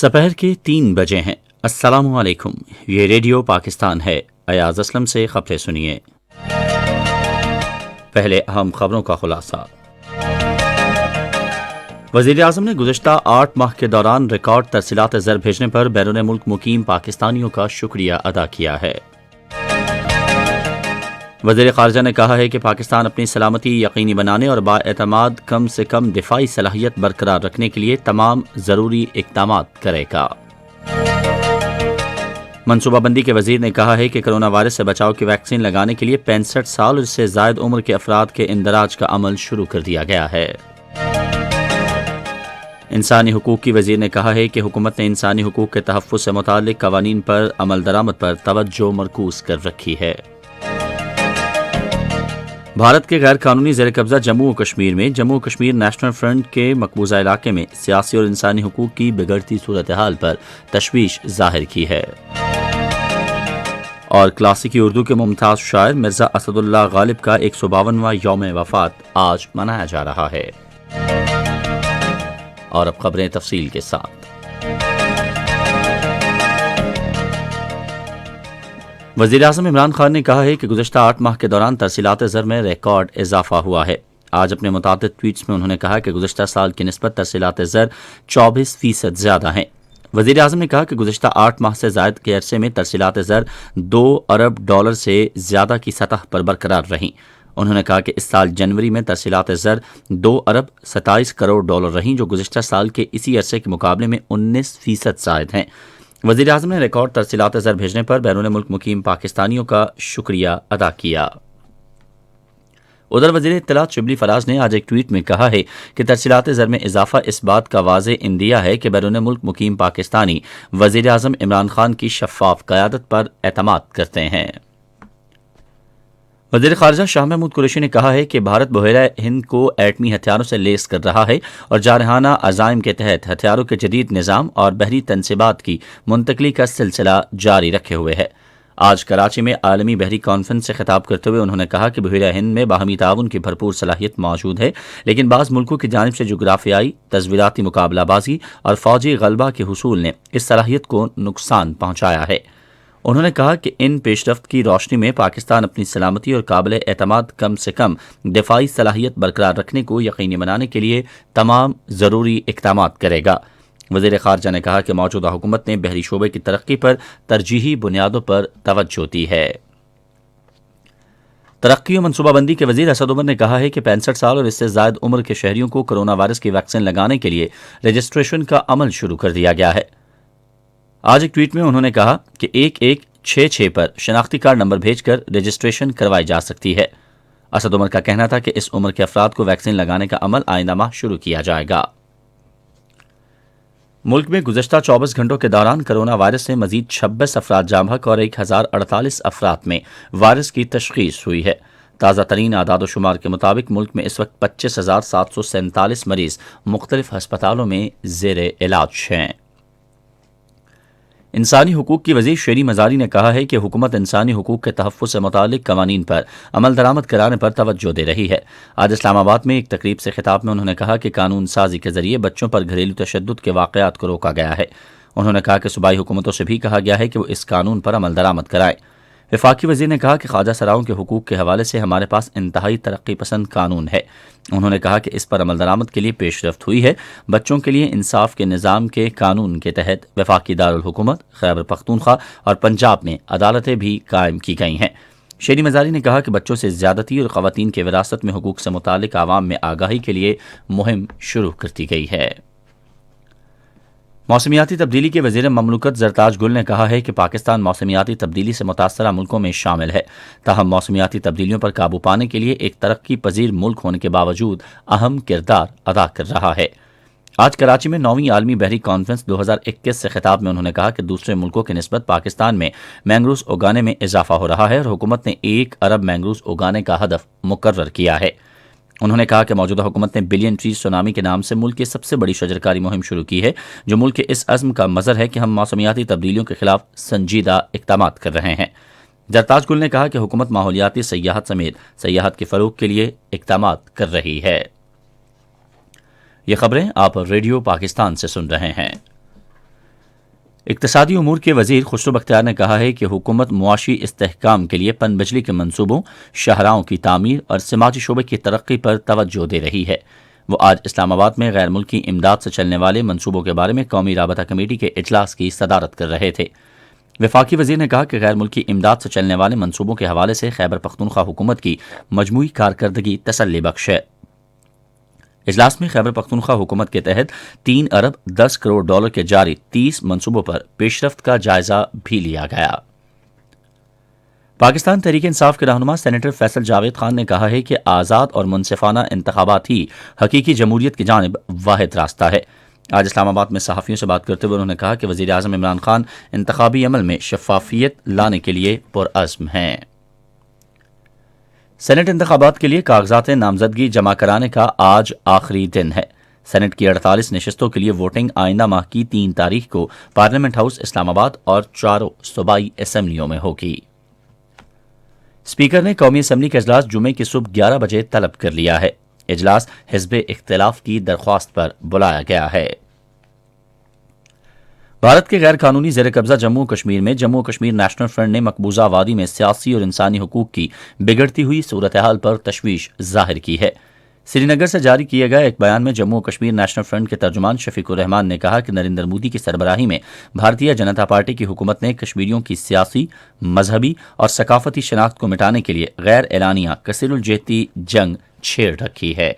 سپہر کے 3 بجے ہیں۔ السلام علیکم، یہ ریڈیو پاکستان ہے۔ ایاز اسلم سے خبریں سنیے۔ پہلے اہم خبروں کا خلاصہ۔ وزیر اعظم نے گزشتہ 8 ماہ کے دوران ریکارڈ ترسیلات زر بھیجنے پر بیرون ملک مقیم پاکستانیوں کا شکریہ ادا کیا ہے۔ وزیر خارجہ نے کہا ہے کہ پاکستان اپنی سلامتی یقینی بنانے اور بااعتماد کم سے کم دفاعی صلاحیت برقرار رکھنے کے لیے تمام ضروری اقدامات کرے گا۔ منصوبہ بندی کے وزیر نے کہا ہے کہ کرونا وائرس سے بچاؤ کی ویکسین لگانے کے لیے 65 سال اور اس سے زائد عمر کے افراد کے اندراج کا عمل شروع کر دیا گیا ہے۔ انسانی حقوق کی وزیر نے کہا ہے کہ حکومت نے انسانی حقوق کے تحفظ سے متعلق قوانین پر عمل درآمد پر توجہ مرکوز کر رکھی ہے۔ بھارت کے غیر قانونی زیر قبضہ جموں و کشمیر میں جموں و کشمیر نیشنل فرنٹ کے مقبوضہ علاقے میں سیاسی اور انسانی حقوق کی بگڑتی صورتحال پر تشویش ظاہر کی ہے۔ اور کلاسیکی اردو کے ممتاز شاعر مرزا اسد اللہ غالب کا 152واں یوم وفات آج منایا جا رہا ہے۔ اور اب خبریں تفصیل کے ساتھ۔ وزیر اعظم عمران خان نے کہا ہے کہ گزشتہ 8 ماہ کے دوران ترسیلات زر میں ریکارڈ اضافہ ہوا ہے۔ آج اپنے متعدد ٹویٹس میں انہوں نے کہا کہ گزشتہ سال کی نسبت ترسیلات زر 24% زیادہ ہیں۔ وزیر اعظم نے کہا کہ گزشتہ 8 ماہ سے زائد کے عرصے میں ترسیلات زر $2 ارب سے زیادہ کی سطح پر برقرار رہیں۔ انہوں نے کہا کہ اس سال جنوری میں ترسیلات زر $2 ارب 27 کروڑ رہیں، جو گزشتہ سال کے اسی عرصے کے مقابلے میں 19% زائد ہیں۔ وزیر اعظم نے ریکارڈ ترسیلات زر بھیجنے پر بیرون ملک مقیم پاکستانیوں کا شکریہ ادا کیا۔ ادھر وزیر اطلاعات شبلی فراز نے آج ایک ٹویٹ میں کہا ہے کہ ترسیلات زر میں اضافہ اس بات کا واضح عندیہ ہے کہ بیرون ملک مقیم پاکستانی وزیر اعظم عمران خان کی شفاف قیادت پر اعتماد کرتے ہیں۔ وزیر خارجہ شاہ محمود قریشی نے کہا ہے کہ بھارت بحیرہ ہند کو ایٹمی ہتھیاروں سے لیس کر رہا ہے اور جارحانہ عزائم کے تحت ہتھیاروں کے جدید نظام اور بحری تنصیبات کی منتقلی کا سلسلہ جاری رکھے ہوئے ہے۔ آج کراچی میں عالمی بحری کانفرنس سے خطاب کرتے ہوئے انہوں نے کہا کہ بحیرہ ہند میں باہمی تعاون کی بھرپور صلاحیت موجود ہے، لیکن بعض ملکوں کی جانب سے جغرافیائی، تصویراتی مقابلہ بازی اور فوجی غلبہ کے حصول نے اس صلاحیت کو نقصان پہنچایا ہے۔ انہوں نے کہا کہ ان پیش رفت کی روشنی میں پاکستان اپنی سلامتی اور قابل اعتماد کم سے کم دفاعی صلاحیت برقرار رکھنے کو یقینی بنانے کے لیے تمام ضروری اقدامات کرے گا۔ وزیر خارجہ نے کہا کہ موجودہ حکومت نے بحری شعبے کی ترقی پر ترجیحی بنیادوں پر توجہ دی ہے۔ ترقی و منصوبہ بندی کے وزیر اسد عمر نے کہا ہے کہ 65 سال اور اس سے زائد عمر کے شہریوں کو کرونا وائرس کی ویکسین لگانے کے لیے رجسٹریشن کا عمل شروع کر دیا گیا ہے۔ آج ایک ٹویٹ میں انہوں نے کہا کہ 1166 پر شناختی کارڈ نمبر بھیج کر رجسٹریشن کروائی جا سکتی ہے۔ اسد عمر کا کہنا تھا کہ اس عمر کے افراد کو ویکسین لگانے کا عمل آئندہ ماہ شروع کیا جائے گا۔ ملک میں گزشتہ 24 گھنٹوں کے دوران کرونا وائرس سے مزید 26 افراد جاں بحق اور 1048 افراد میں وائرس کی تشخیص ہوئی ہے۔ تازہ ترین اعداد و شمار کے مطابق ملک میں اس وقت 25,747 مریض مختلف ہسپتالوں میں زیر علاج ہیں۔ انسانی حقوق کی وزیر شیری مزاری نے کہا ہے کہ حکومت انسانی حقوق کے تحفظ سے متعلق قوانین پر عمل درآمد کرانے پر توجہ دے رہی ہے۔ آج اسلام آباد میں ایک تقریب سے خطاب میں انہوں نے کہا کہ قانون سازی کے ذریعے بچوں پر گھریلو تشدد کے واقعات کو روکا گیا ہے۔ انہوں نے کہا کہ صوبائی حکومتوں سے بھی کہا گیا ہے کہ وہ اس قانون پر عمل درآمد کرائیں۔ وفاقی وزیر نے کہا کہ خواجہ سراؤں کے حقوق کے حوالے سے ہمارے پاس انتہائی ترقی پسند قانون ہے۔ انہوں نے کہا کہ اس پر عمل درآمد کے لیے پیش رفت ہوئی ہے۔ بچوں کے لیے انصاف کے نظام کے قانون کے تحت وفاقی دارالحکومت خیبر پختونخوا اور پنجاب میں عدالتیں بھی قائم کی گئی ہیں۔ شیری مزاری نے کہا کہ بچوں سے زیادتی اور خواتین کے وراثت میں حقوق سے متعلق عوام میں آگاہی کے لیے مہم شروع کر دی گئی ہے۔ موسمیاتی تبدیلی کے وزیر مملکت زرتاج گل نے کہا ہے کہ پاکستان موسمیاتی تبدیلی سے متاثرہ ملکوں میں شامل ہے، تاہم موسمیاتی تبدیلیوں پر قابو پانے کے لیے ایک ترقی پذیر ملک ہونے کے باوجود اہم کردار ادا کر رہا ہے۔ آج کراچی میں 9ویں عالمی بحری کانفرنس 2021 سے خطاب میں انہوں نے کہا کہ دوسرے ملکوں کی نسبت پاکستان میں مینگروز اگانے میں اضافہ ہو رہا ہے اور حکومت نے 1 ارب مینگروز اگانے کا ہدف مقرر کیا ہے۔ انہوں نے کہا کہ موجودہ حکومت نے بلین ٹریز سونامی کے نام سے ملک کی سب سے بڑی شجرکاری مہم شروع کی ہے، جو ملک کے اس عزم کا مظہر ہے کہ ہم موسمیاتی تبدیلیوں کے خلاف سنجیدہ اقدامات کر رہے ہیں۔ زرتاج گل نے کہا کہ حکومت ماحولیاتی سیاحت سمیت سیاحت کے فروغ کے لیے اقدامات کر رہی ہے۔ یہ خبریں آپ ریڈیو پاکستان سے سن رہے ہیں۔ اقتصادی امور کے وزیر خسرو بختیار نے کہا ہے کہ حکومت معاشی استحکام کے لیے پن بجلی کے منصوبوں، شاہراہوں کی تعمیر اور سماجی شعبے کی ترقی پر توجہ دے رہی ہے۔ وہ آج اسلام آباد میں غیر ملکی امداد سے چلنے والے منصوبوں کے بارے میں قومی رابطہ کمیٹی کے اجلاس کی صدارت کر رہے تھے۔ وفاقی وزیر نے کہا کہ غیر ملکی امداد سے چلنے والے منصوبوں کے حوالے سے خیبر پختونخوا حکومت کی مجموعی کارکردگی تسلی بخش ہے۔ اجلاس میں خیبر پختونخوا حکومت کے تحت 3 ارب 10 کروڑ ڈالر کے جاری 30 منصوبوں پر پیش رفت کا جائزہ بھی لیا گیا۔ پاکستان تحریک انصاف کے رہنما سینیٹر فیصل جاوید خان نے کہا ہے کہ آزاد اور منصفانہ انتخابات ہی حقیقی جمہوریت کی جانب واحد راستہ ہے۔ آج اسلام آباد میں صحافیوں سے بات کرتے ہوئے انہوں نے کہا کہ وزیر اعظم عمران خان انتخابی عمل میں شفافیت لانے کے لیے پرعزم ہیں۔ سینٹ انتخابات کے لیے کاغذات نامزدگی جمع کرانے کا آج آخری دن ہے۔ سینٹ کی 48 نشستوں کے لیے ووٹنگ آئندہ ماہ کی 3 تاریخ کو پارلیمنٹ ہاؤس اسلام آباد اور 4 صوبائی اسمبلیوں میں ہوگی۔ اسپیکر نے قومی اسمبلی کا اجلاس جمعے کی صبح 11 بجے طلب کر لیا ہے۔ اجلاس حزب اختلاف کی درخواست پر بلایا گیا ہے۔ بھارت کے غیر قانونی زیر قبضہ جموں کشمیر میں جموں کشمیر نیشنل فرنٹ نے مقبوضہ وادی میں سیاسی اور انسانی حقوق کی بگڑتی ہوئی صورتحال پر تشویش ظاہر کی ہے۔ سری نگر سے جاری کیے گئے ایک بیان میں جموں کشمیر نیشنل فرنٹ کے ترجمان شفیق الرحمان نے کہا کہ نریندر مودی کی سربراہی میں بھارتیہ جنتا پارٹی کی حکومت نے کشمیریوں کی سیاسی، مذہبی اور ثقافتی شناخت کو مٹانے کے لیے غیر اعلانیہ کثیر الجہتی جنگ چھیڑ رکھی ہے۔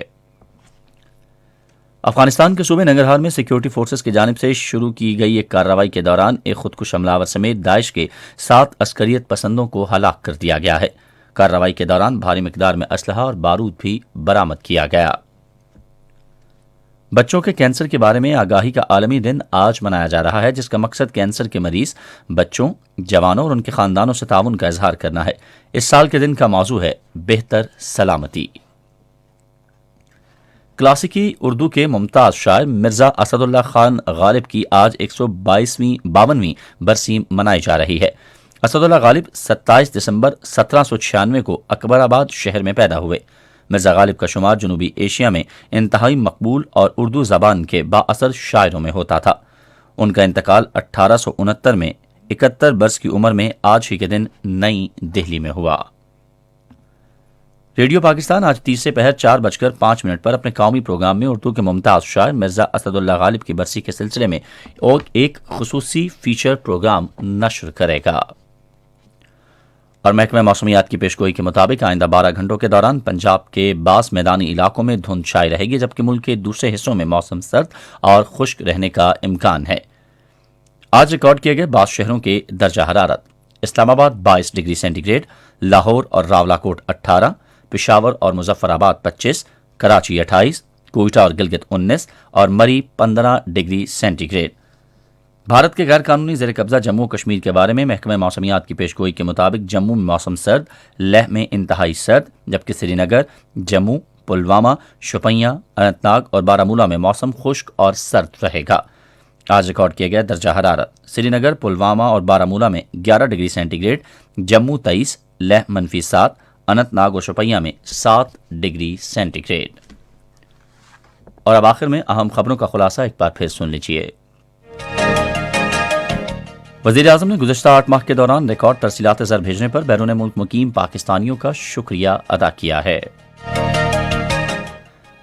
افغانستان کے صوبے ننگرہار میں سیکیورٹی فورسز کی جانب سے شروع کی گئی ایک کارروائی کے دوران ایک خودکش حملہ آور سمیت داعش کے 7 عسکریت پسندوں کو ہلاک کر دیا گیا ہے۔ کارروائی کے دوران بھاری مقدار میں اسلحہ اور بارود بھی برآمد کیا گیا۔ بچوں کے کینسر کے بارے میں آگاہی کا عالمی دن آج منایا جا رہا ہے، جس کا مقصد کینسر کے مریض بچوں، جوانوں اور ان کے خاندانوں سے تعاون کا اظہار کرنا ہے۔ اس سال کے دن کا موضوع ہے بہتر سلامتی۔ کلاسیکی اردو کے ممتاز شاعر مرزا اسد اللہ خان غالب کی آج 152ویں برسی منائی جا رہی ہے۔ اسد اللہ غالب 27 دسمبر 1796 کو اکبر آباد شہر میں پیدا ہوئے۔ مرزا غالب کا شمار جنوبی ایشیا میں انتہائی مقبول اور اردو زبان کے بااثر شاعروں میں ہوتا تھا۔ ان کا انتقال 1869 میں 71 برس کی عمر میں آج ہی کے دن نئی دہلی میں ہوا۔ ریڈیو پاکستان آج تیسرے پہر 4:05 پر اپنے قومی پروگرام میں اردو کے ممتاز شاعر مرزا اسد اللہ غالب کی برسی کے سلسلے میں ایک خصوصی فیچر پروگرام نشر کرے گا۔ اور محکمہ موسمیات کی پیشگوئی کے مطابق آئندہ 12 گھنٹوں کے دوران پنجاب کے بعض میدانی علاقوں میں دھند چھائی رہے گی، جبکہ ملک کے دوسرے حصوں میں موسم سرد اور خشک رہنے کا امکان ہے۔ آج ریکارڈ کیے گئے بعض شہروں کے درجہ حرارت: اسلام آباد 22 ڈگری سینٹی گریڈ، لاہور اور راولاکوٹ 18، پشاور اور مظفر آباد 25، کراچی 28، کوئٹہ اور گلگت 19 اور مری 15 ڈگری سینٹی گریڈ۔ بھارت کے غیر قانونی زیر قبضہ جموں کشمیر کے بارے میں محکمہ موسمیات کی پیشگوئی کے مطابق جموں میں موسم سرد، لیہ میں انتہائی سرد، جبکہ سری نگر، جموں، پلوامہ، شوپیاں، اننت ناگ اور بارہمولہ میں موسم خشک اور سرد رہے گا۔ آج ریکارڈ کیا گیا درجہ حرارت: سری نگر، پلوامہ اور بارہمولہ میں 11 degree centigrade, Jammu 23، Leh -7، Anantnag اور شوپیاں میں 7 ڈگری سینٹی گریڈ۔ اور اب آخر میں اہم خبروں کا خلاصہ ایک بار پھر سن لیجیے۔ وزیر اعظم نے گزشتہ 8 ماہ کے دوران ریکارڈ ترسیلات زر بھیجنے پر بیرون ملک مقیم پاکستانیوں کا شکریہ ادا کیا ہے۔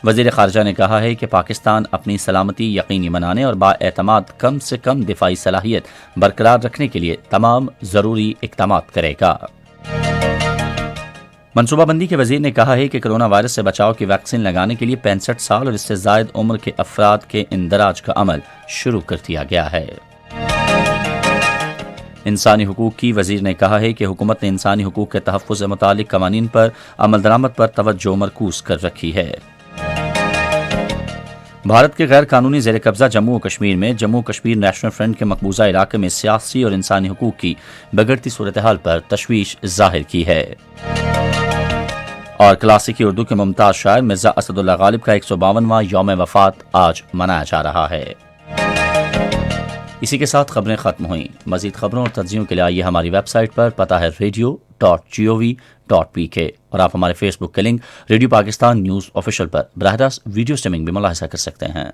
وزیر خارجہ نے کہا ہے کہ پاکستان اپنی سلامتی یقینی بنانے اور بااعتماد کم سے کم دفاعی صلاحیت برقرار رکھنے کے لیے تمام ضروری اقدامات کرے گا۔ منصوبہ بندی کے وزیر نے کہا ہے کہ کرونا وائرس سے بچاؤ کی ویکسین لگانے کے لیے 65 سال اور اس سے زائد عمر کے افراد کے اندراج کا عمل شروع کر دیا گیا ہے۔ انسانی حقوق کی وزیر نے کہا ہے کہ حکومت نے انسانی حقوق کے تحفظ سے متعلق قوانین پر عمل درآمد پر توجہ مرکوز کر رکھی ہے۔ بھارت کے غیر قانونی زیر قبضہ جموں و کشمیر میں جموں کشمیر نیشنل فرنٹ کے مقبوضہ علاقے میں سیاسی اور انسانی حقوق کی بگڑتی صورتحال پر تشویش ظاہر کی ہے۔ اور کلاسیکی اردو کے ممتاز شاعر مرزا اسد اللہ غالب کا 152واں یوم وفات آج منایا جا رہا ہے۔ اسی کے ساتھ خبریں ختم ہوئیں۔ مزید خبروں اور تجزیوں کے لیے آئیے ہماری ویب سائٹ پر، پتہ ہے radio.gov.pk، اور آپ ہمارے فیس بک کے link Radio Pakistan news official پر براہ راست ویڈیو سٹریمنگ بھی ملاحظہ کر سکتے ہیں۔